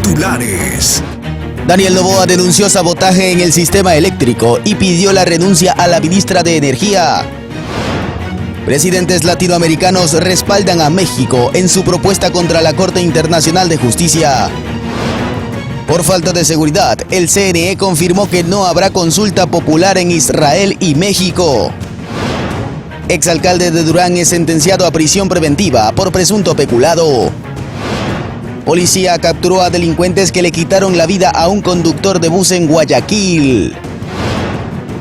Titulares. Daniel Noboa denunció sabotaje en el sistema eléctrico y pidió la renuncia a la ministra de Energía. Presidentes latinoamericanos respaldan a México en su propuesta contra la Corte Internacional de Justicia. Por falta de seguridad, el CNE confirmó que no habrá consulta popular en Israel y México. Exalcalde de Durán es sentenciado a prisión preventiva por presunto peculado. Policía capturó a delincuentes que le quitaron la vida a un conductor de bus en Guayaquil.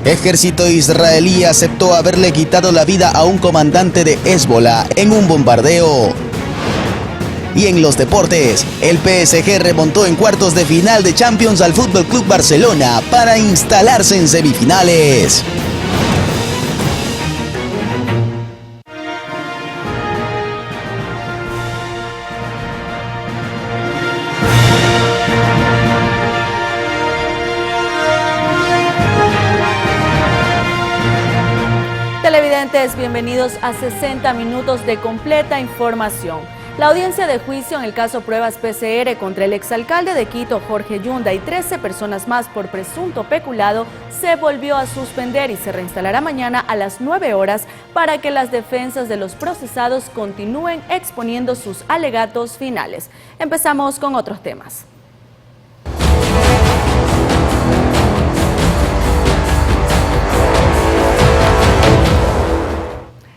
Ejército israelí aceptó haberle quitado la vida a un comandante de Hezbollah en un bombardeo. Y en los deportes, el PSG remontó en cuartos de final de Champions al Fútbol Club Barcelona para instalarse en semifinales. Televidentes, bienvenidos a 60 minutos de completa información. La audiencia de juicio en el caso Pruebas PCR contra el exalcalde de Quito, Jorge Yunda, y 13 personas más por presunto peculado se volvió a suspender y se reinstalará mañana a las 9 horas para que las defensas de los procesados continúen exponiendo sus alegatos finales. Empezamos con otros temas.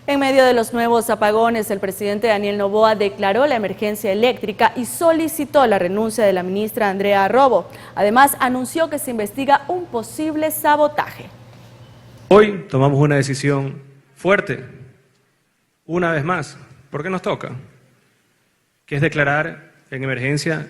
En medio de los nuevos apagones, el presidente Daniel Noboa declaró la emergencia eléctrica y solicitó la renuncia de la ministra Andrea Robo. Además, anunció que se investiga un posible sabotaje. Hoy tomamos una decisión fuerte, una vez más, porque nos toca, que es declarar en emergencia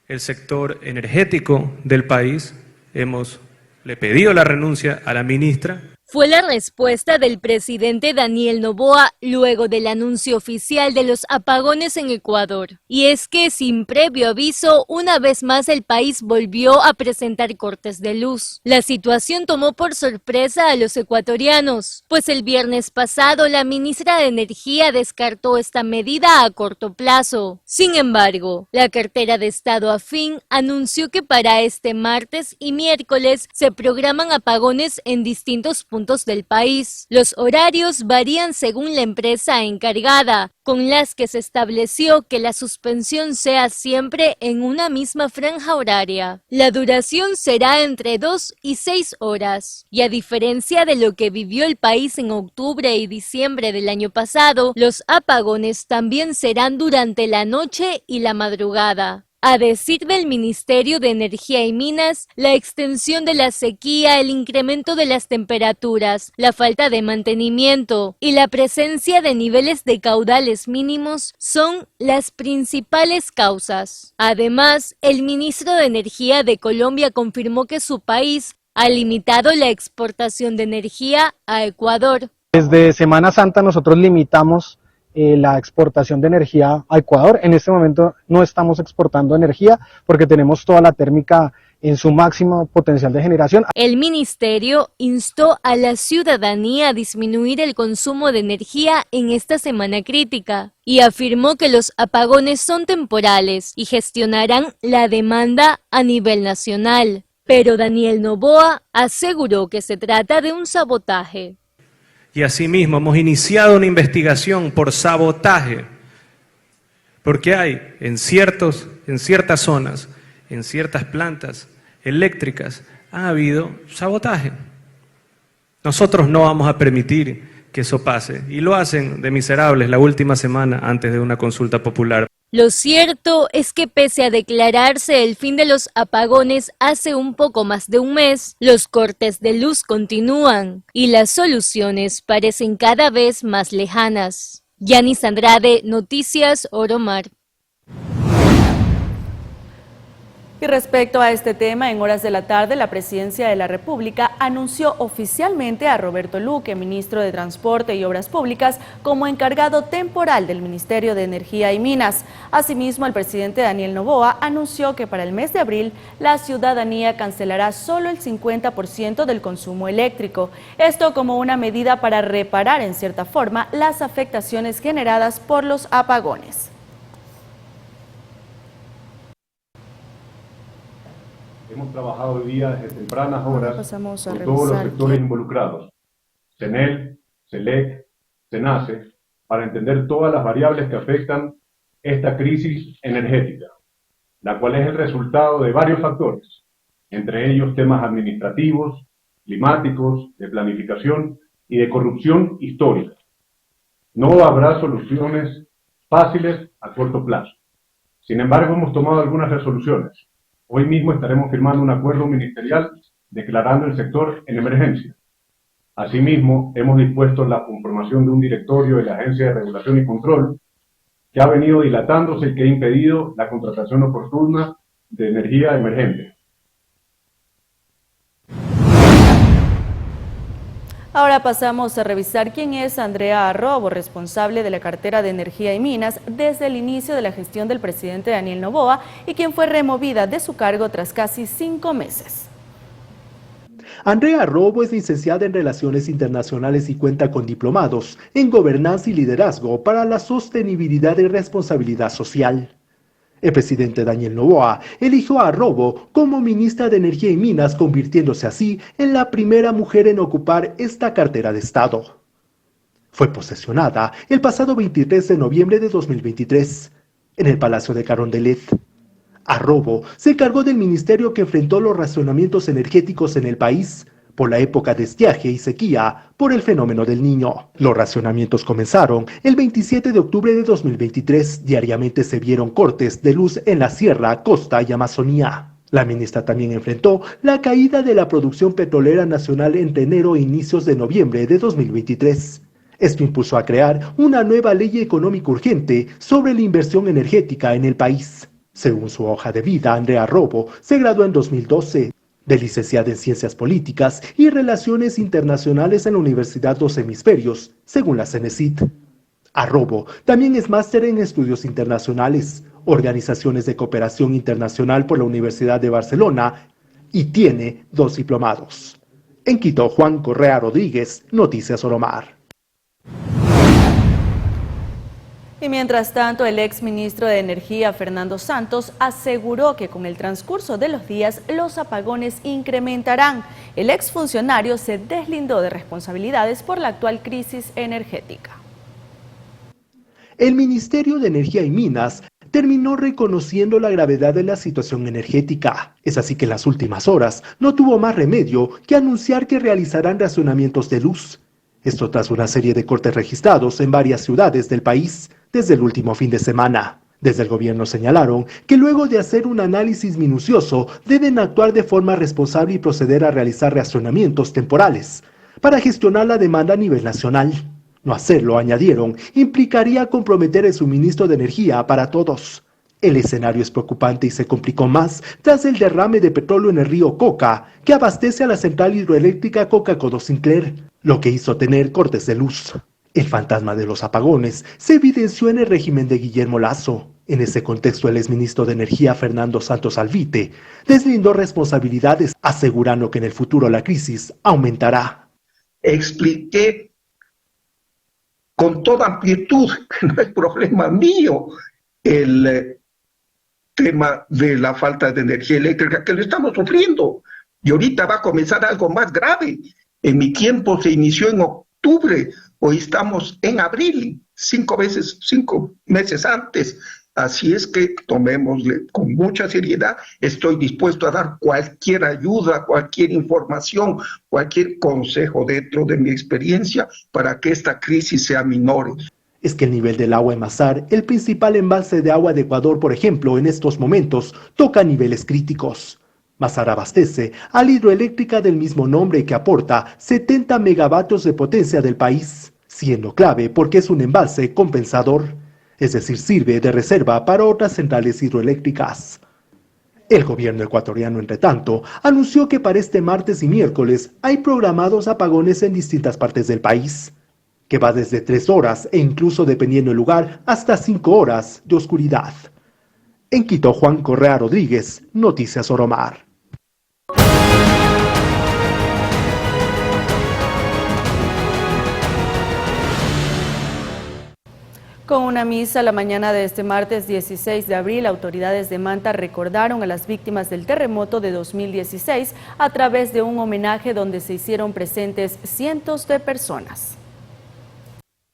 el sector energético del país. Le pedido la renuncia a la ministra. Fue la respuesta del presidente Daniel Noboa luego del anuncio oficial de los apagones en Ecuador. Y es que sin previo aviso, una vez más el país volvió a presentar cortes de luz. La situación tomó por sorpresa a los ecuatorianos, pues el viernes pasado la ministra de Energía descartó esta medida a corto plazo. Sin embargo, la cartera de Estado afín anunció que para este martes y miércoles se programan apagones en distintos puntos del país. Los horarios varían según la empresa encargada, con las que se estableció que la suspensión sea siempre en una misma franja horaria. La duración será entre 2 y 6 horas. Y a diferencia de lo que vivió el país en octubre y diciembre del año pasado, los apagones también serán durante la noche y la madrugada. A decir del Ministerio de Energía y Minas, la extensión de la sequía, el incremento de las temperaturas, la falta de mantenimiento y la presencia de niveles de caudales mínimos son las principales causas. Además, el ministro de Energía de Colombia confirmó que su país ha limitado la exportación de energía a Ecuador. Desde Semana Santa nosotros limitamos la exportación de energía a Ecuador. En este momento no estamos exportando energía porque tenemos toda la térmica en su máximo potencial de generación. El ministerio instó a la ciudadanía a disminuir el consumo de energía en esta semana crítica y afirmó que los apagones son temporales y gestionarán la demanda a nivel nacional. Pero Daniel Noboa aseguró que se trata de un sabotaje. Y asimismo hemos iniciado una investigación por sabotaje, porque hay en ciertas zonas, en ciertas plantas eléctricas, ha habido sabotaje. Nosotros no vamos a permitir que eso pase, y lo hacen de miserables la última semana antes de una consulta popular. Lo cierto es que pese a declararse el fin de los apagones hace un poco más de un mes, los cortes de luz continúan y las soluciones parecen cada vez más lejanas. Yanis Andrade, Noticias Oro Mar. Y respecto a este tema, en horas de la tarde, la Presidencia de la República anunció oficialmente a Roberto Luque, ministro de Transporte y Obras Públicas, como encargado temporal del Ministerio de Energía y Minas. Asimismo, el presidente Daniel Noboa anunció que para el mes de abril la ciudadanía cancelará solo el 50% del consumo eléctrico. Esto como una medida para reparar en cierta forma las afectaciones generadas por los apagones. Hemos trabajado hoy día desde tempranas horas Pasamos a con todos los revisar sectores involucrados, CENEL, CELEC, SENACE, para entender todas las variables que afectan esta crisis energética, la cual es el resultado de varios factores, entre ellos temas administrativos, climáticos, de planificación y de corrupción histórica. No habrá soluciones fáciles a corto plazo. Sin embargo, hemos tomado algunas resoluciones. Hoy mismo estaremos firmando un acuerdo ministerial declarando el sector en emergencia. Asimismo, hemos dispuesto la conformación de un directorio de la Agencia de Regulación y Control que ha venido dilatándose y que ha impedido la contratación oportuna de energía emergente. Ahora pasamos a revisar quién es Andrea Arrobo, responsable de la cartera de Energía y Minas desde el inicio de la gestión del presidente Daniel Noboa y quien fue removida de su cargo tras casi 5 meses. Andrea Arrobo es licenciada en Relaciones Internacionales y cuenta con diplomados en Gobernanza y Liderazgo para la Sostenibilidad y Responsabilidad Social. El presidente Daniel Noboa eligió a Arrobo como ministra de Energía y Minas, convirtiéndose así en la primera mujer en ocupar esta cartera de Estado. Fue posesionada el pasado 23 de noviembre de 2023 en el Palacio de Carondelet. Arrobo se encargó del ministerio que enfrentó los racionamientos energéticos en el país por la época de estiaje y sequía por el fenómeno del Niño. Los racionamientos comenzaron el 27 de octubre de 2023. Diariamente se vieron cortes de luz en la sierra, costa y Amazonía. La ministra también enfrentó la caída de la producción petrolera nacional entre enero e inicios de noviembre de 2023. Esto impulsó a crear una nueva ley económica urgente sobre la inversión energética en el país. Según su hoja de vida, Andrea Arrobo se graduó en 2012. De licenciada en Ciencias Políticas y Relaciones Internacionales en la Universidad Dos Hemisferios, según la CENESID. Arrobo también es máster en Estudios Internacionales, Organizaciones de Cooperación Internacional por la Universidad de Barcelona y tiene 2 diplomados. En Quito, Juan Correa Rodríguez, Noticias Oromar. Y mientras tanto, el exministro de Energía, Fernando Santos, aseguró que con el transcurso de los días los apagones incrementarán. El exfuncionario se deslindó de responsabilidades por la actual crisis energética. El Ministerio de Energía y Minas terminó reconociendo la gravedad de la situación energética. Es así que en las últimas horas no tuvo más remedio que anunciar que realizarán racionamientos de luz. Esto tras una serie de cortes registrados en varias ciudades del país desde el último fin de semana. Desde el gobierno señalaron que luego de hacer un análisis minucioso deben actuar de forma responsable y proceder a realizar racionamientos temporales para gestionar la demanda a nivel nacional. No hacerlo, añadieron, implicaría comprometer el suministro de energía para todos. El escenario es preocupante y se complicó más tras el derrame de petróleo en el río Coca, que abastece a la central hidroeléctrica Coca-Codo Sinclair, lo que hizo tener cortes de luz. El fantasma de los apagones se evidenció en el régimen de Guillermo Lasso. En ese contexto, el exministro de Energía, Fernando Santos Alvite, deslindó responsabilidades, asegurando que en el futuro la crisis aumentará. Expliqué con toda amplitud que no es problema mío el tema de la falta de energía eléctrica, que lo estamos sufriendo. Y ahorita va a comenzar algo más grave. En mi tiempo se inició en octubre, hoy estamos en abril, 5 meses antes. Así es que tomémosle con mucha seriedad. Estoy dispuesto a dar cualquier ayuda, cualquier información, cualquier consejo dentro de mi experiencia para que esta crisis sea menor. Es que el nivel del agua en Mazar, el principal embalse de agua de Ecuador, por ejemplo, en estos momentos, toca niveles críticos. Mazar abastece a la hidroeléctrica del mismo nombre que aporta 70 megavatios de potencia del país, siendo clave porque es un embalse compensador, es decir, sirve de reserva para otras centrales hidroeléctricas. El gobierno ecuatoriano, entre tanto, anunció que para este martes y miércoles hay programados apagones en distintas partes del país, que va desde 3 horas e incluso, dependiendo del lugar, hasta 5 horas de oscuridad. En Quito, Juan Correa Rodríguez, Noticias Oromar. Con una misa la mañana de este martes 16 de abril, autoridades de Manta recordaron a las víctimas del terremoto de 2016 a través de un homenaje donde se hicieron presentes cientos de personas.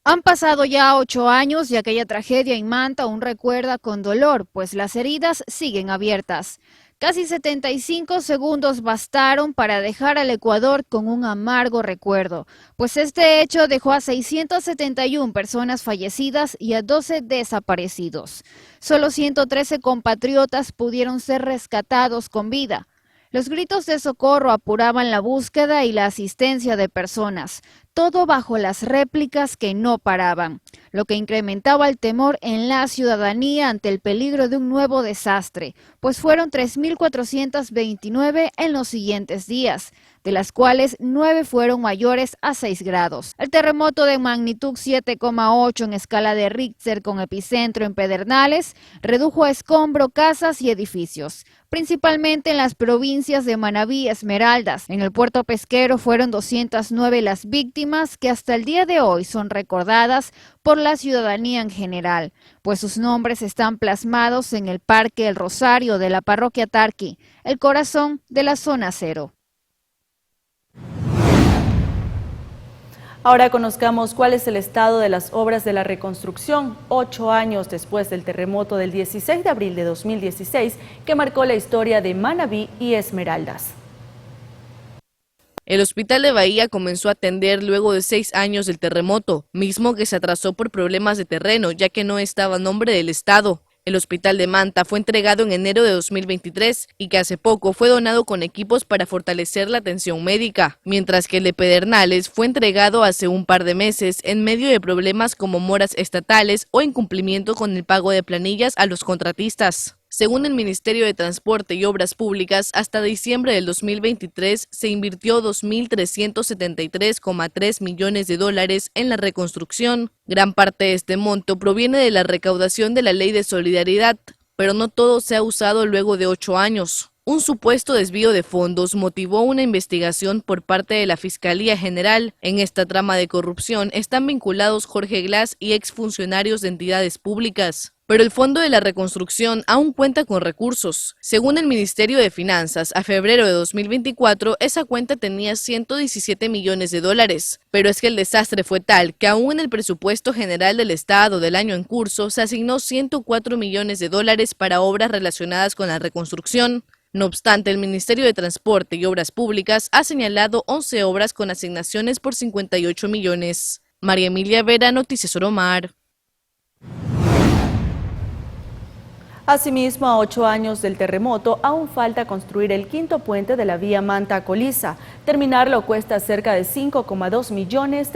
Han pasado ya 8 años y aquella tragedia en Manta aún recuerda con dolor, pues las heridas siguen abiertas. Casi 75 segundos bastaron para dejar al Ecuador con un amargo recuerdo, pues este hecho dejó a 671 personas fallecidas y a 12 desaparecidos. Solo 113 compatriotas pudieron ser rescatados con vida. Los gritos de socorro apuraban la búsqueda y la asistencia de personas, todo bajo las réplicas que no paraban, lo que incrementaba el temor en la ciudadanía ante el peligro de un nuevo desastre, pues fueron 3.429 en los siguientes días, de las cuales 9 fueron mayores a 6 grados. El terremoto de magnitud 7,8 en escala de Richter con epicentro en Pedernales redujo a escombro casas y edificios, principalmente en las provincias de Manabí y Esmeraldas. En el puerto pesquero fueron 209 las víctimas que hasta el día de hoy son recordadas por la ciudadanía en general, pues sus nombres están plasmados en el Parque El Rosario de la parroquia Tarqui, el corazón de la zona cero. Ahora conozcamos cuál es el estado de las obras de la reconstrucción 8 años después del terremoto del 16 de abril de 2016 que marcó la historia de Manabí y Esmeraldas. El Hospital de Bahía comenzó a atender luego de 6 años del terremoto, mismo que se atrasó por problemas de terreno, ya que no estaba a nombre del Estado. El Hospital de Manta fue entregado en enero de 2023 y que hace poco fue donado con equipos para fortalecer la atención médica, mientras que el de Pedernales fue entregado hace un par de meses en medio de problemas como moras estatales o incumplimiento con el pago de planillas a los contratistas. Según el Ministerio de Transporte y Obras Públicas, hasta diciembre del 2023 se invirtió $2.373,3 millones en la reconstrucción. Gran parte de este monto proviene de la recaudación de la Ley de Solidaridad, pero no todo se ha usado luego de 8 años. Un supuesto desvío de fondos motivó una investigación por parte de la Fiscalía General. En esta trama de corrupción están vinculados Jorge Glass y exfuncionarios de entidades públicas. Pero el Fondo de la Reconstrucción aún cuenta con recursos. Según el Ministerio de Finanzas, a febrero de 2024 esa cuenta tenía $117 millones, pero es que el desastre fue tal que aún en el presupuesto general del Estado del año en curso se asignó $104 millones para obras relacionadas con la reconstrucción. No obstante, el Ministerio de Transporte y Obras Públicas ha señalado 11 obras con asignaciones por 58 millones. María Emilia Vera, Noticias Oromar. Asimismo, a 8 años del terremoto, aún falta construir el 5º puente de la vía Manta-Coliza. Terminarlo cuesta cerca de $5,2 millones.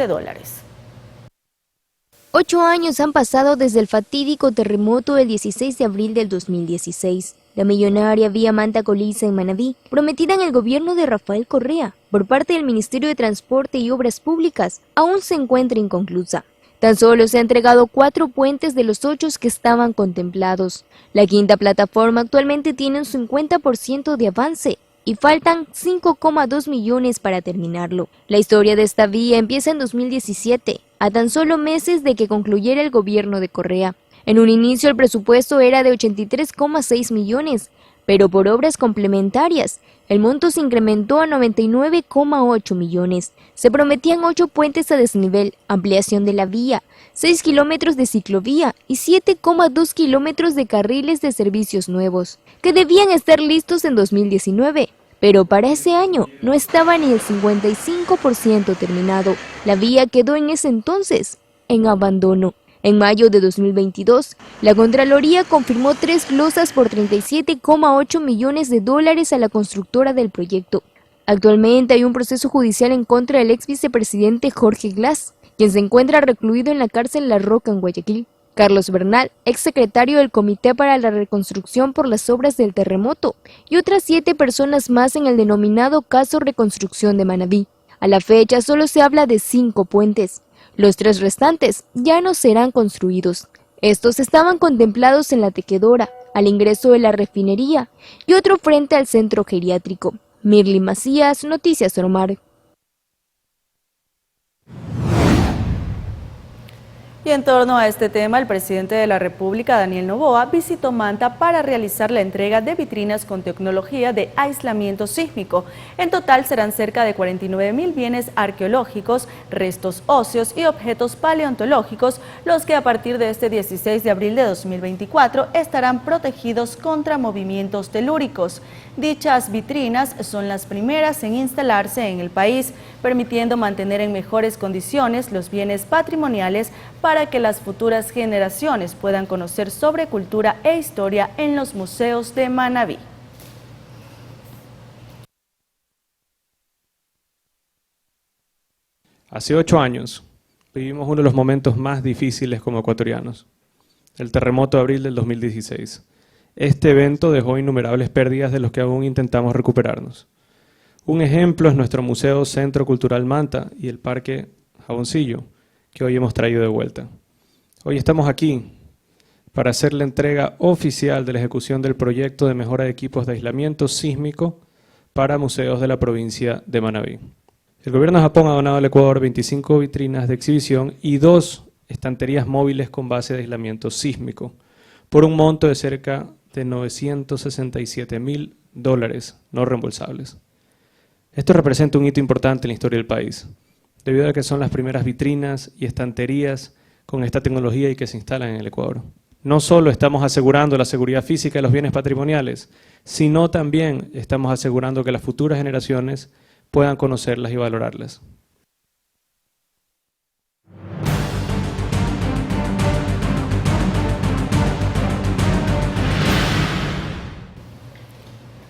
8 años han pasado desde el fatídico terremoto del 16 de abril del 2016. La millonaria vía Manta-Coliza en Manabí, prometida en el gobierno de Rafael Correa por parte del Ministerio de Transporte y Obras Públicas, aún se encuentra inconclusa. Tan solo se han entregado 4 puentes de los 8 que estaban contemplados. La 5ª plataforma actualmente tiene un 50% de avance y faltan 5,2 millones para terminarlo. La historia de esta vía empieza en 2017, a tan solo meses de que concluyera el gobierno de Correa. En un inicio el presupuesto era de 83,6 millones, pero por obras complementarias, el monto se incrementó a 99,8 millones. Se prometían 8 puentes a desnivel, ampliación de la vía, 6 kilómetros de ciclovía y 7,2 kilómetros de carriles de servicios nuevos, que debían estar listos en 2019. Pero para ese año no estaba ni el 55% terminado. La vía quedó en ese entonces en abandono. En mayo de 2022, la Contraloría confirmó 3 glosas por $37,8 millones a la constructora del proyecto. Actualmente hay un proceso judicial en contra del ex vicepresidente Jorge Glass, quien se encuentra recluido en la cárcel La Roca en Guayaquil. Carlos Bernal, ex secretario del Comité para la Reconstrucción por las Obras del Terremoto, y otras 7 personas más en el denominado caso Reconstrucción de Manabí. A la fecha solo se habla de 5 puentes. Los 3 restantes ya no serán construidos. Estos estaban contemplados en la tejedora, al ingreso de la refinería y otro frente al centro geriátrico. Mirly Macías, Noticias Oromar. Y en torno a este tema, el presidente de la República, Daniel Noboa, visitó Manta para realizar la entrega de vitrinas con tecnología de aislamiento sísmico. En total serán cerca de 49.000 bienes arqueológicos, restos óseos y objetos paleontológicos, los que a partir de este 16 de abril de 2024 estarán protegidos contra movimientos telúricos. Dichas vitrinas son las primeras en instalarse en el país, permitiendo mantener en mejores condiciones los bienes patrimoniales para que las futuras generaciones puedan conocer sobre cultura e historia en los museos de Manabí. Hace 8 años vivimos uno de los momentos más difíciles como ecuatorianos, el terremoto de abril del 2016. Este evento dejó innumerables pérdidas de los que aún intentamos recuperarnos. Un ejemplo es nuestro Museo Centro Cultural Manta y el Parque Jaboncillo, que hoy hemos traído de vuelta. Hoy estamos aquí para hacer la entrega oficial de la ejecución del proyecto de mejora de equipos de aislamiento sísmico para museos de la provincia de Manabí. El gobierno de Japón ha donado al Ecuador 25 vitrinas de exhibición y 2 estanterías móviles con base de aislamiento sísmico, por un monto de cerca de $967.000 no reembolsables. Esto representa un hito importante en la historia del país, debido a que son las primeras vitrinas y estanterías con esta tecnología y que se instalan en el Ecuador. No solo estamos asegurando la seguridad física de los bienes patrimoniales, sino también estamos asegurando que las futuras generaciones puedan conocerlas y valorarlas.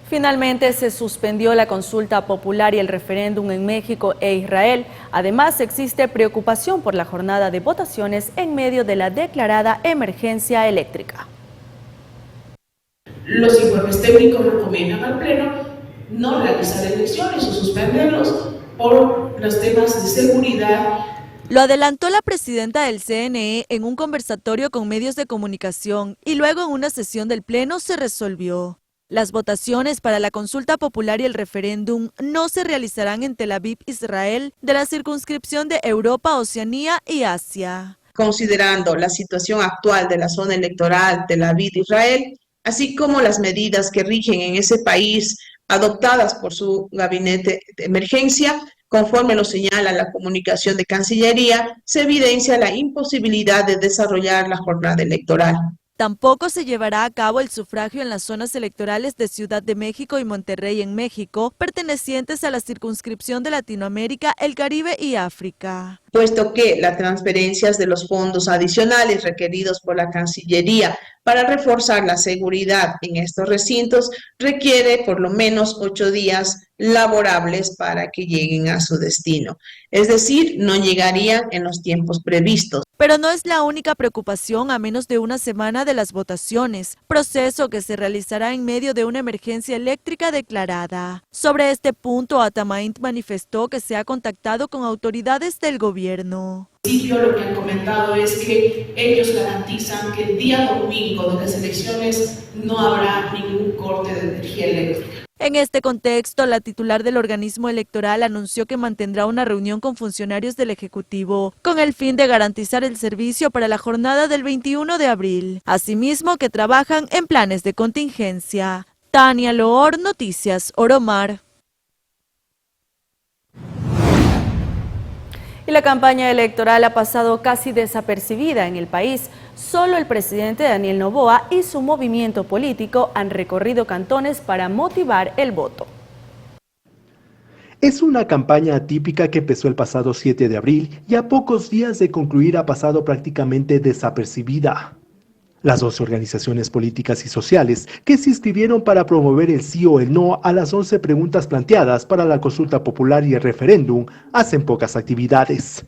Finalmente se suspendió la consulta popular y el referéndum en México e Israel. Además, existe preocupación por la jornada de votaciones en medio de la declarada emergencia eléctrica. Los informes técnicos recomiendan al Pleno no realizar elecciones o suspenderlos por los temas de seguridad. Lo adelantó la presidenta del CNE en un conversatorio con medios de comunicación y luego en una sesión del Pleno se resolvió. Las votaciones para la consulta popular y el referéndum no se realizarán en Tel Aviv, Israel, de la circunscripción de Europa, Oceanía y Asia. Considerando la situación actual de la zona electoral Tel Aviv, Israel, así como las medidas que rigen en ese país adoptadas por su gabinete de emergencia, conforme lo señala la comunicación de Cancillería, se evidencia la imposibilidad de desarrollar la jornada electoral. Tampoco se llevará a cabo el sufragio en las zonas electorales de Ciudad de México y Monterrey en México, pertenecientes a la circunscripción de Latinoamérica, el Caribe y África. Puesto que las transferencias de los fondos adicionales requeridos por la Cancillería para reforzar la seguridad en estos recintos requiere por lo menos 8 días laborables para que lleguen a su destino. Es decir, no llegarían en los tiempos previstos. Pero no es la única preocupación a menos de una semana de las votaciones, proceso que se realizará en medio de una emergencia eléctrica declarada. Sobre este punto, Atamaint manifestó que se ha contactado con autoridades del gobierno. Lo que han comentado es que ellos garantizan que el día domingo de las elecciones no habrá ningún corte de energía eléctrica. En este contexto, la titular del organismo electoral anunció que mantendrá una reunión con funcionarios del Ejecutivo con el fin de garantizar el servicio para la jornada del 21 de abril. Asimismo, que trabajan en planes de contingencia. Tania Loor, Noticias Oromar. Y la campaña electoral ha pasado casi desapercibida en el país. Solo el presidente Daniel Noboa y su movimiento político han recorrido cantones para motivar el voto. Es una campaña atípica que empezó el pasado 7 de abril y a pocos días de concluir ha pasado prácticamente desapercibida. Las 12 organizaciones políticas y sociales que se inscribieron para promover el sí o el no a las 11 preguntas planteadas para la consulta popular y el referéndum hacen pocas actividades.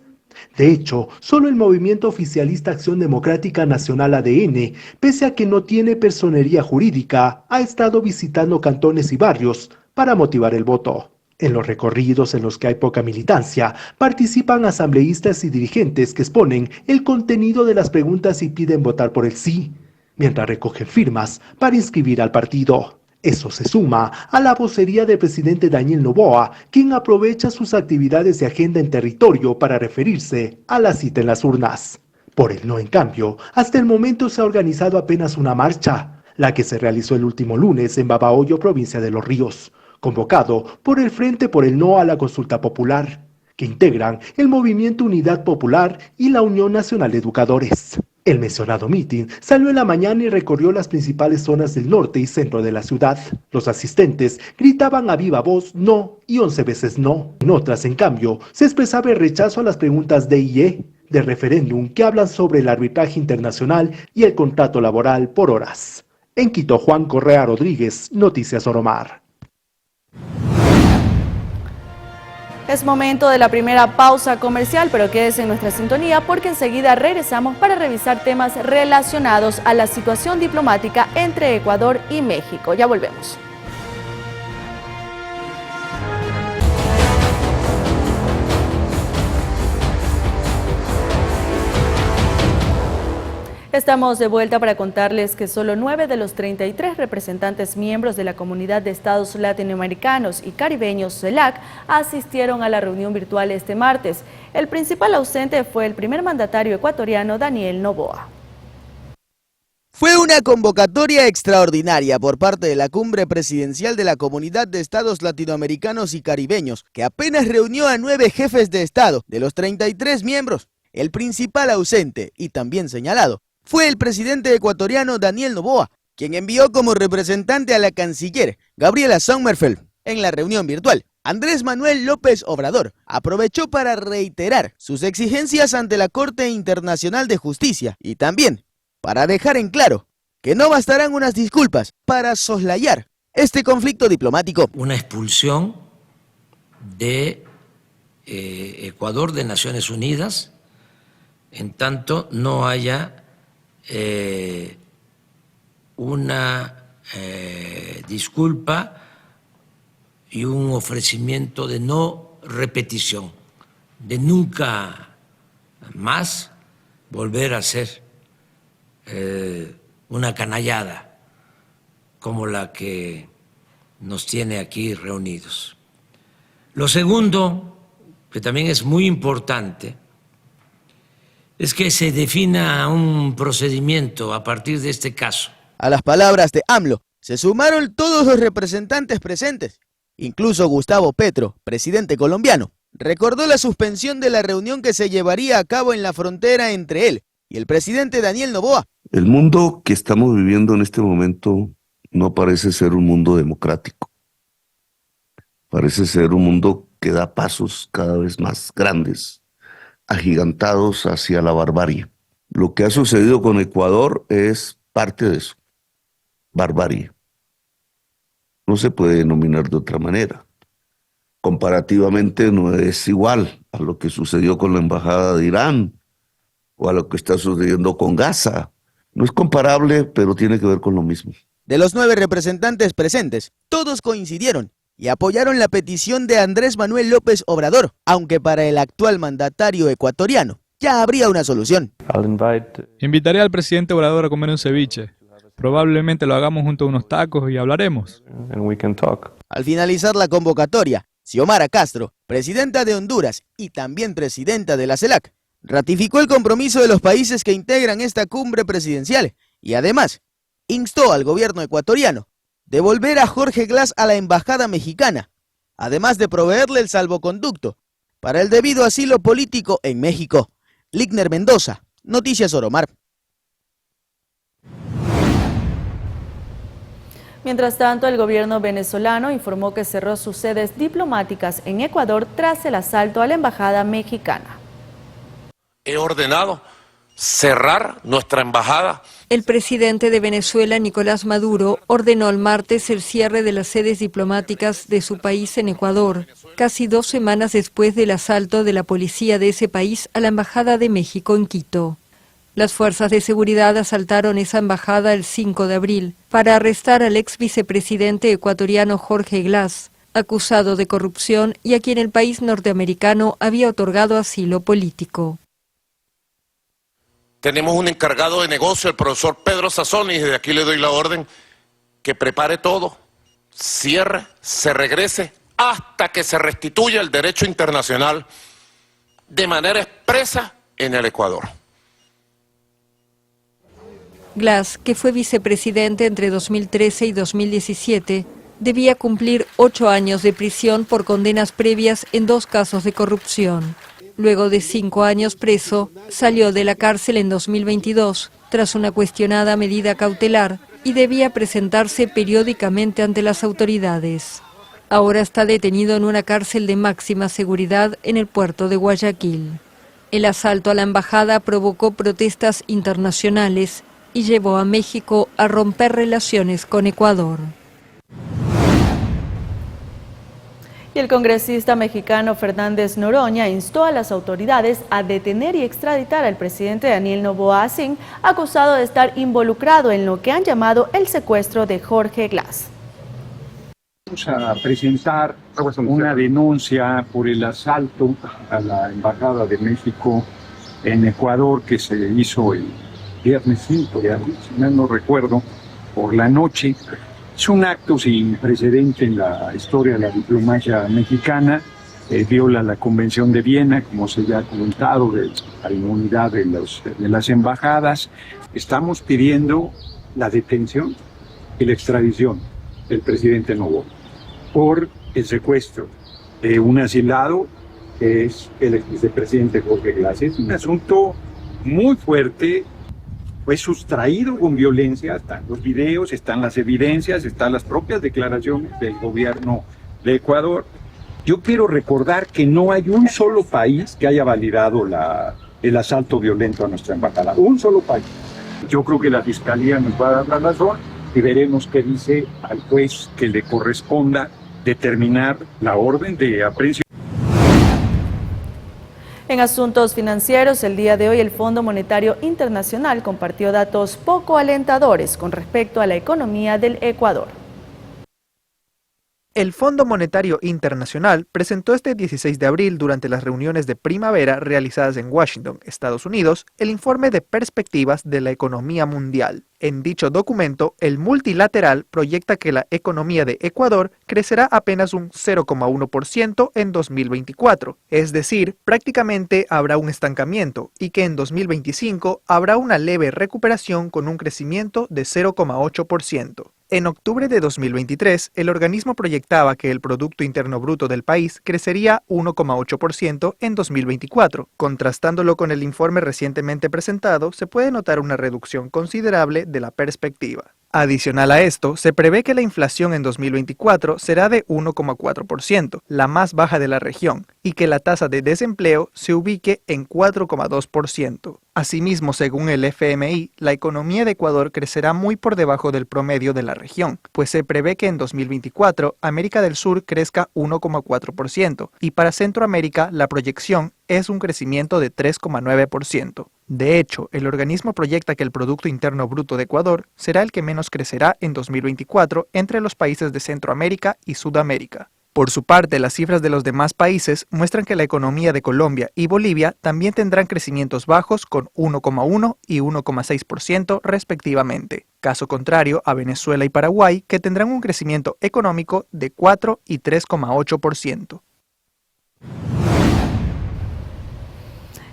De hecho, solo el movimiento oficialista Acción Democrática Nacional ADN, pese a que no tiene personería jurídica, ha estado visitando cantones y barrios para motivar el voto. En los recorridos en los que hay poca militancia, participan asambleístas y dirigentes que exponen el contenido de las preguntas y piden votar por el sí, mientras recogen firmas para inscribir al partido. Eso se suma a la vocería del presidente Daniel Noboa, quien aprovecha sus actividades de agenda en territorio para referirse a la cita en las urnas. Por el no, en cambio, hasta el momento se ha organizado apenas una marcha, la que se realizó el último lunes en Babahoyo, provincia de Los Ríos, convocado por el Frente por el No a la Consulta Popular, que integran el Movimiento Unidad Popular y la Unión Nacional de Educadores. El mencionado mitin salió en la mañana y recorrió las principales zonas del norte y centro de la ciudad. Los asistentes gritaban a viva voz no y 11 veces no. En otras, en cambio, se expresaba el rechazo a las preguntas D y E del referéndum que hablan sobre el arbitraje internacional y el contrato laboral por horas. En Quito, Juan Correa Rodríguez, Noticias Oromar. Es momento de la primera pausa comercial, pero quédese en nuestra sintonía porque enseguida regresamos para revisar temas relacionados a la situación diplomática entre Ecuador y México. Ya volvemos. Estamos de vuelta para contarles que solo 9 de los 33 representantes miembros de la Comunidad de Estados Latinoamericanos y Caribeños, CELAC, asistieron a la reunión virtual este martes. El principal ausente fue el primer mandatario ecuatoriano, Daniel Noboa. Fue una convocatoria extraordinaria por parte de la Cumbre Presidencial de la Comunidad de Estados Latinoamericanos y Caribeños, que apenas reunió a 9 jefes de Estado de los 33 miembros. El principal ausente, y también señalado, fue el presidente ecuatoriano Daniel Noboa, quien envió como representante a la canciller Gabriela Sommerfeld. En la reunión virtual, Andrés Manuel López Obrador aprovechó para reiterar sus exigencias ante la Corte Internacional de Justicia y también para dejar en claro que no bastarán unas disculpas para soslayar este conflicto diplomático. Una expulsión de Ecuador de Naciones Unidas en tanto no haya una disculpa y un ofrecimiento de no repetición, de nunca más volver a ser una canallada como la que nos tiene aquí reunidos. Lo segundo, que también es muy importante, es que se defina un procedimiento a partir de este caso. A las palabras de AMLO se sumaron todos los representantes presentes. Incluso Gustavo Petro, presidente colombiano, recordó la suspensión de la reunión que se llevaría a cabo en la frontera entre él y el presidente Daniel Noboa. El mundo que estamos viviendo en este momento no parece ser un mundo democrático. Parece ser un mundo que da pasos cada vez más grandes, agigantados hacia la barbarie. Lo que ha sucedido con Ecuador es parte de eso, barbarie. No se puede denominar de otra manera. Comparativamente no es igual a lo que sucedió con la embajada de Irán o a lo que está sucediendo con Gaza. No es comparable, pero tiene que ver con lo mismo. De los 9 representantes presentes, todos coincidieron y apoyaron la petición de Andrés Manuel López Obrador, aunque para el actual mandatario ecuatoriano ya habría una solución. Invitaré al presidente Obrador a comer un ceviche. Probablemente lo hagamos junto a unos tacos y hablaremos. Al finalizar la convocatoria, Xiomara Castro, presidenta de Honduras y también presidenta de la CELAC, ratificó el compromiso de los países que integran esta cumbre presidencial y además instó al gobierno ecuatoriano devolver a Jorge Glass a la embajada mexicana, además de proveerle el salvoconducto para el debido asilo político en México. Ligner Mendoza, Noticias Oromar. Mientras tanto, el gobierno venezolano informó que cerró sus sedes diplomáticas en Ecuador tras el asalto a la embajada mexicana. He ordenado cerrar nuestra embajada. El presidente de Venezuela, Nicolás Maduro, ordenó el martes el cierre de las sedes diplomáticas de su país en Ecuador, casi 2 semanas después del asalto de la policía de ese país a la Embajada de México en Quito. Las fuerzas de seguridad asaltaron esa embajada el 5 de abril para arrestar al ex vicepresidente ecuatoriano Jorge Glass, acusado de corrupción y a quien el país norteamericano había otorgado asilo político. Tenemos un encargado de negocio, el profesor Pedro Sazón, y desde aquí le doy la orden que prepare todo, cierre, se regrese hasta que se restituya el derecho internacional de manera expresa en el Ecuador. Glass, que fue vicepresidente entre 2013 y 2017, debía cumplir 8 años de prisión por condenas previas en 2 casos de corrupción. Luego de 5 años preso, salió de la cárcel en 2022, tras una cuestionada medida cautelar, y debía presentarse periódicamente ante las autoridades. Ahora está detenido en una cárcel de máxima seguridad en el puerto de Guayaquil. El asalto a la embajada provocó protestas internacionales y llevó a México a romper relaciones con Ecuador. Y el congresista mexicano Fernández Noroña instó a las autoridades a detener y extraditar al presidente Daniel Noboa Asín, acusado de estar involucrado en lo que han llamado el secuestro de Jorge Glass. Vamos a presentar una denuncia por el asalto a la Embajada de México en Ecuador que se hizo el viernes 5, si mal no recuerdo, por la noche. Es un acto sin precedente en la historia de la diplomacia mexicana, viola la Convención de Viena, como se ya ha comentado, de la inmunidad de las embajadas. Estamos pidiendo la detención y la extradición del presidente Noboa por el secuestro de un asilado que es el vicepresidente Jorge Glass. Es un asunto muy fuerte. Fue sustraído con violencia, están los videos, están las evidencias, están las propias declaraciones del gobierno de Ecuador. Yo quiero recordar que no hay un solo país que haya validado el asalto violento a nuestra embajada, un solo país. Yo creo que la Fiscalía nos va a dar la razón y veremos qué dice al juez que le corresponda determinar la orden de aprehensión. En asuntos financieros, el día de hoy el Fondo Monetario Internacional compartió datos poco alentadores con respecto a la economía del Ecuador. El Fondo Monetario Internacional presentó este 16 de abril, durante las reuniones de primavera realizadas en Washington, Estados Unidos, el informe de perspectivas de la economía mundial. En dicho documento, el multilateral proyecta que la economía de Ecuador crecerá apenas un 0,1% en 2024, es decir, prácticamente habrá un estancamiento, y que en 2025 habrá una leve recuperación con un crecimiento de 0,8%. En octubre de 2023, el organismo proyectaba que el Producto Interno Bruto del país crecería 1,8% en 2024. Contrastándolo con el informe recientemente presentado, se puede notar una reducción considerable de la perspectiva. Adicional a esto, se prevé que la inflación en 2024 será de 1,4%, la más baja de la región, y que la tasa de desempleo se ubique en 4,2%. Asimismo, según el FMI, la economía de Ecuador crecerá muy por debajo del promedio de la región, pues se prevé que en 2024 América del Sur crezca 1,4% y para Centroamérica la proyección es un crecimiento de 3,9%. De hecho, el organismo proyecta que el Producto Interno Bruto de Ecuador será el que menos crecerá en 2024 entre los países de Centroamérica y Sudamérica. Por su parte, las cifras de los demás países muestran que la economía de Colombia y Bolivia también tendrán crecimientos bajos con 1,1 y 1,6% respectivamente. Caso contrario a Venezuela y Paraguay, que tendrán un crecimiento económico de 4 y 3,8%.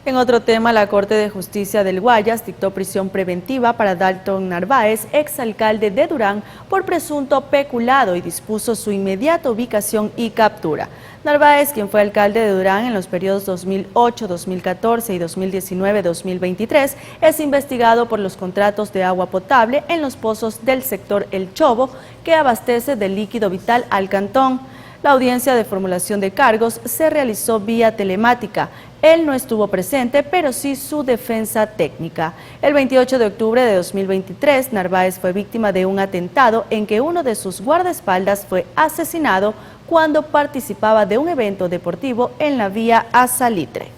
En otro tema, la Corte de Justicia del Guayas dictó prisión preventiva para Dalton Narváez, exalcalde de Durán, por presunto peculado y dispuso su inmediata ubicación y captura. Narváez, quien fue alcalde de Durán en los periodos 2008, 2014 y 2019-2023, es investigado por los contratos de agua potable en los pozos del sector El Chobo, que abastece de líquido vital al cantón. La audiencia de formulación de cargos se realizó vía telemática. Él no estuvo presente, pero sí su defensa técnica. El 28 de octubre de 2023, Narváez fue víctima de un atentado en que uno de sus guardaespaldas fue asesinado cuando participaba de un evento deportivo en la vía a Salitre.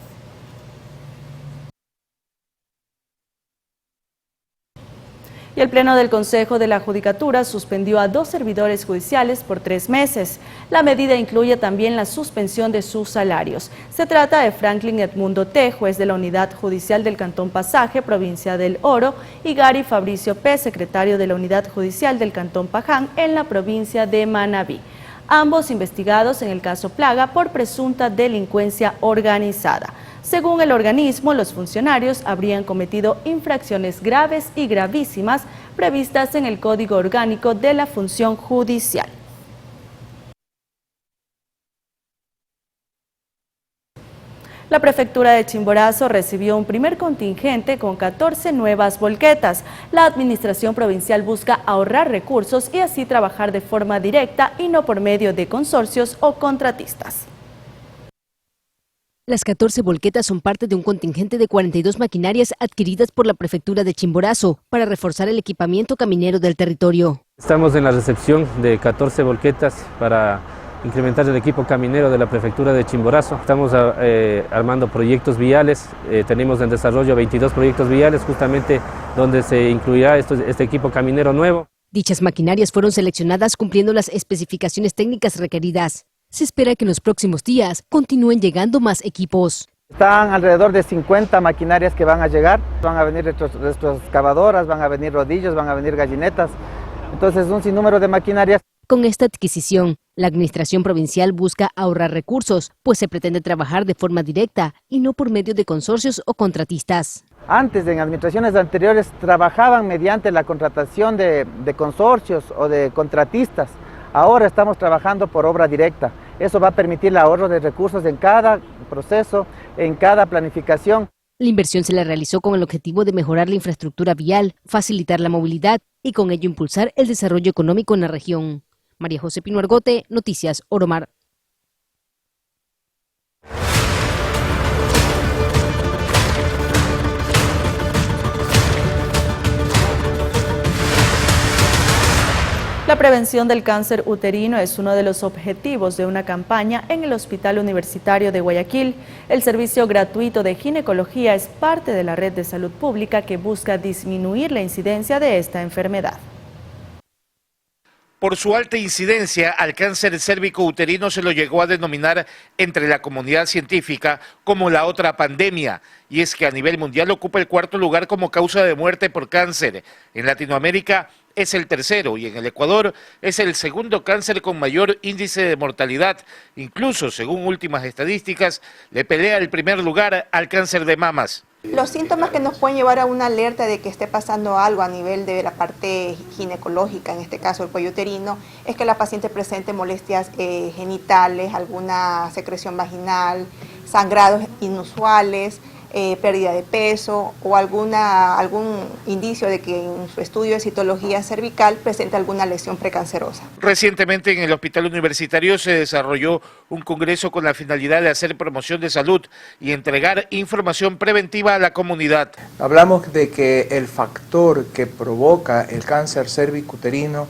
Y el Pleno del Consejo de la Judicatura suspendió a 2 servidores judiciales por 3 meses. La medida incluye también la suspensión de sus salarios. Se trata de Franklin Edmundo T., juez de la Unidad Judicial del Cantón Pasaje, provincia del Oro, y Gary Fabricio P., secretario de la Unidad Judicial del Cantón Paján, en la provincia de Manabí. Ambos investigados en el caso Plaga por presunta delincuencia organizada. Según el organismo, los funcionarios habrían cometido infracciones graves y gravísimas previstas en el Código Orgánico de la Función Judicial. La prefectura de Chimborazo recibió un primer contingente con 14 nuevas volquetas. La administración provincial busca ahorrar recursos y así trabajar de forma directa y no por medio de consorcios o contratistas. Las 14 volquetas son parte de un contingente de 42 maquinarias adquiridas por la prefectura de Chimborazo para reforzar el equipamiento caminero del territorio. Estamos en la recepción de 14 volquetas para incrementar el equipo caminero de la prefectura de Chimborazo. Estamos armando proyectos viales, tenemos en desarrollo 22 proyectos viales justamente donde se incluirá este equipo caminero nuevo. Dichas maquinarias fueron seleccionadas cumpliendo las especificaciones técnicas requeridas. Se espera que en los próximos días continúen llegando más equipos. Están alrededor de 50 maquinarias que van a llegar, van a venir excavadoras, van a venir rodillos, van a venir gallinetas, entonces un sinnúmero de maquinarias. Con esta adquisición, la administración provincial busca ahorrar recursos, pues se pretende trabajar de forma directa y no por medio de consorcios o contratistas. Antes, en administraciones anteriores, trabajaban mediante la contratación de consorcios o de contratistas. Ahora estamos trabajando por obra directa. Eso va a permitir el ahorro de recursos en cada proceso, en cada planificación. La inversión se la realizó con el objetivo de mejorar la infraestructura vial, facilitar la movilidad y con ello impulsar el desarrollo económico en la región. María José Pino Argote, Noticias Oromar. La prevención del cáncer uterino es uno de los objetivos de una campaña en el Hospital Universitario de Guayaquil. El servicio gratuito de ginecología es parte de la red de salud pública que busca disminuir la incidencia de esta enfermedad. Por su alta incidencia, al cáncer cérvico-uterino se lo llegó a denominar entre la comunidad científica como la otra pandemia, y es que a nivel mundial ocupa el cuarto lugar como causa de muerte por cáncer. En Latinoamérica es el tercero y en el Ecuador es el segundo cáncer con mayor índice de mortalidad. Incluso, según últimas estadísticas, le pelea el primer lugar al cáncer de mamas. Los síntomas que nos pueden llevar a una alerta de que esté pasando algo a nivel de la parte ginecológica, en este caso el cuello uterino, es que la paciente presente molestias genitales, alguna secreción vaginal, sangrados inusuales, pérdida de peso o algún indicio de que en su estudio de citología cervical presenta alguna lesión precancerosa. Recientemente en el Hospital Universitario se desarrolló un congreso con la finalidad de hacer promoción de salud y entregar información preventiva a la comunidad. Hablamos de que el factor que provoca el cáncer cervicuterino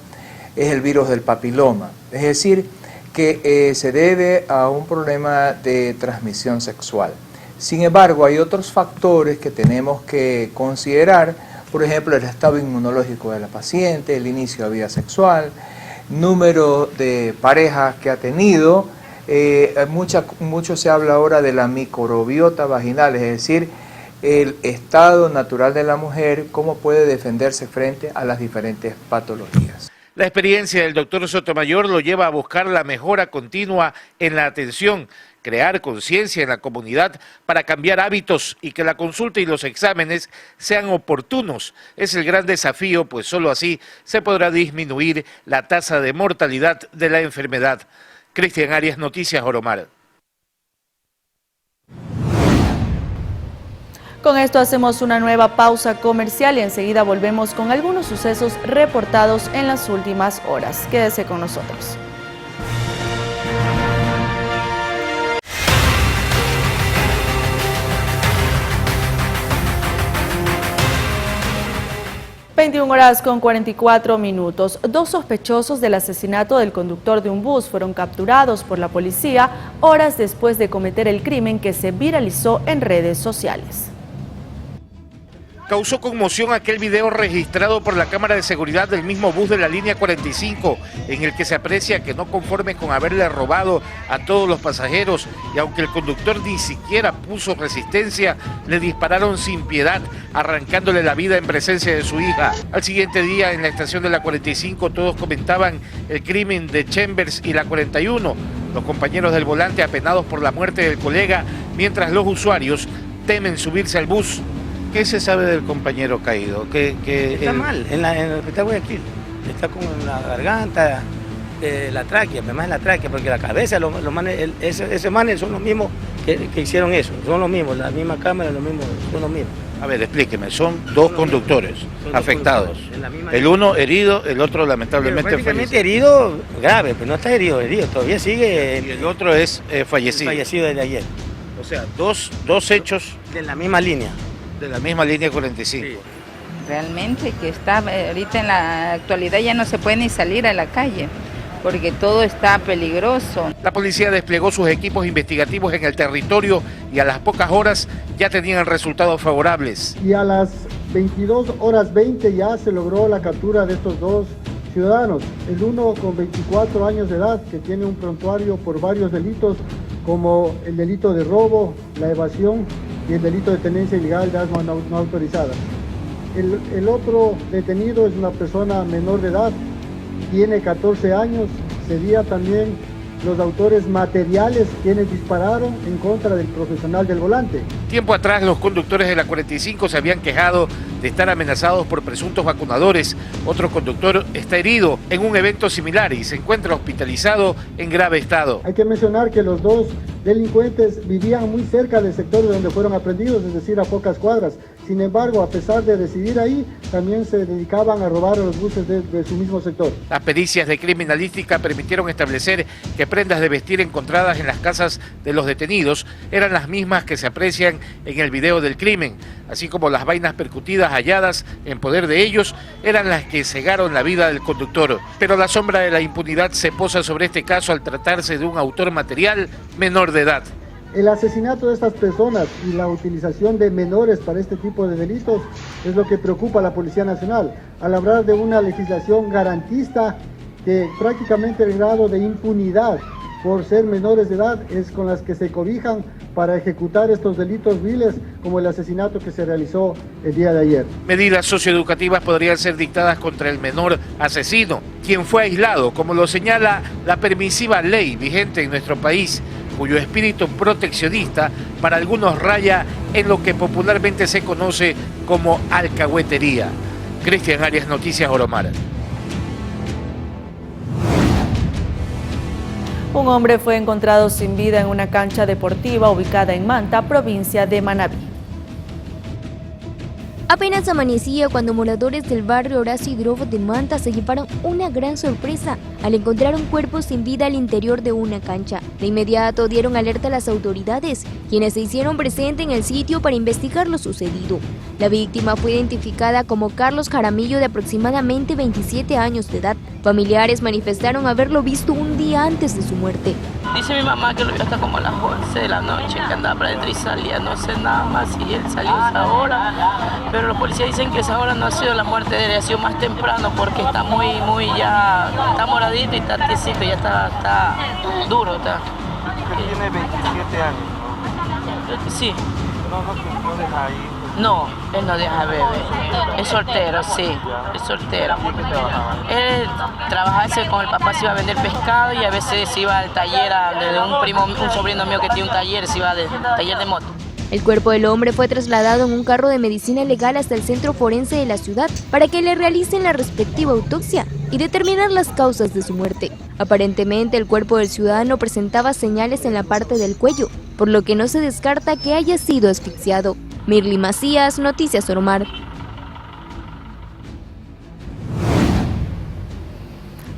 es el virus del papiloma, es decir, que se debe a un problema de transmisión sexual. Sin embargo, hay otros factores que tenemos que considerar, por ejemplo, el estado inmunológico de la paciente, el inicio de vida sexual, número de parejas que ha tenido, mucho se habla ahora de la microbiota vaginal, es decir, el estado natural de la mujer, cómo puede defenderse frente a las diferentes patologías. La experiencia del doctor Sotomayor lo lleva a buscar la mejora continua en la atención, crear conciencia en la comunidad para cambiar hábitos y que la consulta y los exámenes sean oportunos. Es el gran desafío, pues solo así se podrá disminuir la tasa de mortalidad de la enfermedad. Cristian Arias, Noticias Oromar. Con esto hacemos una nueva pausa comercial y enseguida volvemos con algunos sucesos reportados en las últimas horas. Quédese con nosotros. (21:44). Dos sospechosos del asesinato del conductor de un bus fueron capturados por la policía horas después de cometer el crimen que se viralizó en redes sociales. Causó conmoción aquel video registrado por la cámara de seguridad del mismo bus de la línea 45, en el que se aprecia que no conforme con haberle robado a todos los pasajeros y aunque el conductor ni siquiera puso resistencia, le dispararon sin piedad, arrancándole la vida en presencia de su hija. Al siguiente día, en la estación de la 45, todos comentaban el crimen de Chambers y la 41, Los compañeros del volante apenados por la muerte del colega, mientras los usuarios temen subirse al bus. ¿Qué se sabe del compañero caído? Está mal, en el hospital Guayaquil. Está con la garganta, la tráquea, además en la tráquea, porque la cabeza, ese manes son los mismos que hicieron eso, son los mismos, la misma cámara, son los mismos. A ver, explíqueme, son dos conductores afectados. El uno herido, el otro lamentablemente prácticamente herido grave, pero no está herido, todavía sigue. Y el otro es fallecido. Fallecido desde ayer. O sea, dos hechos. De la misma línea. De la misma línea 45. Sí. Realmente que está, ahorita en la actualidad ya no se puede ni salir a la calle, porque todo está peligroso. La policía desplegó sus equipos investigativos en el territorio y a las pocas horas ya tenían resultados favorables. Y a las 22:20 ya se logró la captura de estos dos ciudadanos. El uno con 24 años de edad, que tiene un prontuario por varios delitos, como el delito de robo, la evasión y el delito de tenencia ilegal de armas no autorizadas. El otro detenido es una persona menor de edad, tiene 14 años, sería también los autores materiales quienes dispararon en contra del profesional del volante. Tiempo atrás, los conductores de la 45 se habían quejado de estar amenazados por presuntos vacunadores. Otro conductor está herido en un evento similar y se encuentra hospitalizado en grave estado. Hay que mencionar que los dos delincuentes vivían muy cerca del sector de donde fueron aprendidos, es decir, a pocas cuadras. Sin embargo, a pesar de residir ahí, también se dedicaban a robar a los buses de su mismo sector. Las pericias de criminalística permitieron establecer que prendas de vestir encontradas en las casas de los detenidos eran las mismas que se aprecian en el video del crimen, así como las vainas percutidas halladas en poder de ellos eran las que cegaron la vida del conductor. Pero la sombra de la impunidad se posa sobre este caso al tratarse de un autor material menor de edad. El asesinato de estas personas y la utilización de menores para este tipo de delitos es lo que preocupa a la Policía Nacional. Al hablar de una legislación garantista, que prácticamente el grado de impunidad por ser menores de edad es con las que se cobijan para ejecutar estos delitos viles como el asesinato que se realizó el día de ayer. Medidas socioeducativas podrían ser dictadas contra el menor asesino, quien fue aislado, como lo señala la permisiva ley vigente en nuestro país, cuyo espíritu proteccionista para algunos raya en lo que popularmente se conoce como alcahuetería. Cristian Arias, Noticias Oromar. Un hombre fue encontrado sin vida en una cancha deportiva ubicada en Manta, provincia de Manabí. Apenas amanecía cuando moradores del barrio Horacio Hidrobo de Manta se llevaron una gran sorpresa al encontrar un cuerpo sin vida al interior de una cancha. De inmediato dieron alerta a las autoridades, quienes se hicieron presentes en el sitio para investigar lo sucedido. La víctima fue identificada como Carlos Jaramillo, de aproximadamente 27 años de edad. Familiares manifestaron haberlo visto un día antes de su muerte. Dice mi mamá que lo vio hasta como a las 11 de la noche, que andaba para adentro y salía, no sé nada más, y él salió a esa hora. Pero los policías dicen que esa hora no ha sido la muerte de él, ha sido más temprano porque está ya, está moradito y está tiesito, ya está duro. Está. Tiene 27 años, ¿no? Sí. No deja ahí. No, él no deja bebé. Es soltero, sí, es soltero. Él trabajaba con el papá, se iba a vender pescado y a veces se iba al taller de un sobrino mío que tiene un taller, se iba al taller de moto. El cuerpo del hombre fue trasladado en un carro de medicina legal hasta el centro forense de la ciudad para que le realicen la respectiva autopsia y determinar las causas de su muerte. Aparentemente, el cuerpo del ciudadano presentaba señales en la parte del cuello, por lo que no se descarta que haya sido asfixiado. Mirly Macías, Noticias Oromar.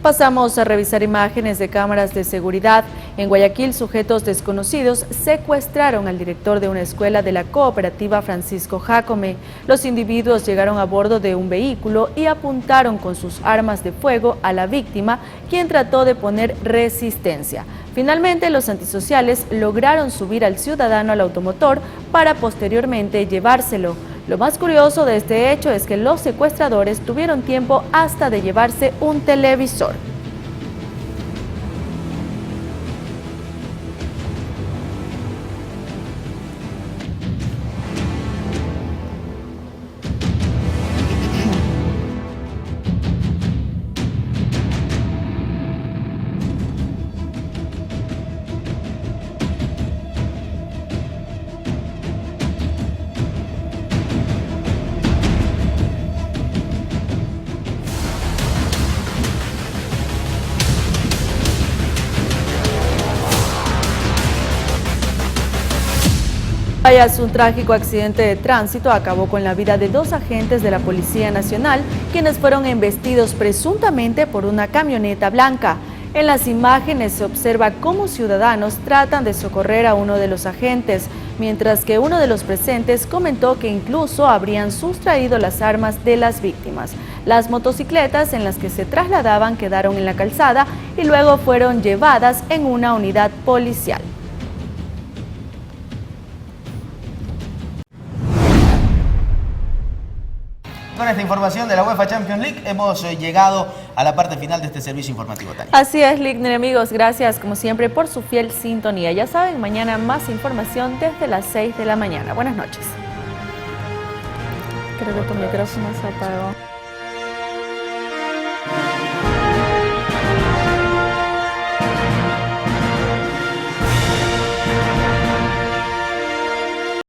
Pasamos a revisar imágenes de cámaras de seguridad. En Guayaquil, sujetos desconocidos secuestraron al director de una escuela de la cooperativa Francisco Jácome. Los individuos llegaron a bordo de un vehículo y apuntaron con sus armas de fuego a la víctima, quien trató de poner resistencia. Finalmente, los antisociales lograron subir al ciudadano al automotor para posteriormente llevárselo. Lo más curioso de este hecho es que los secuestradores tuvieron tiempo hasta de llevarse un televisor. Un trágico accidente de tránsito acabó con la vida de 2 agentes de la Policía Nacional, quienes fueron embestidos presuntamente por una camioneta blanca. En las imágenes se observa cómo ciudadanos tratan de socorrer a uno de los agentes, mientras que uno de los presentes comentó que incluso habrían sustraído las armas de las víctimas. Las motocicletas en las que se trasladaban quedaron en la calzada y luego fueron llevadas en una unidad policial. Con esta información de la UEFA Champions League hemos llegado a la parte final de este servicio informativo, Tania. Así es, Ligner, amigos, gracias como siempre por su fiel sintonía. Ya saben, mañana más información desde las 6 de la mañana. Buenas noches. Creo que tu micrófono se apagó.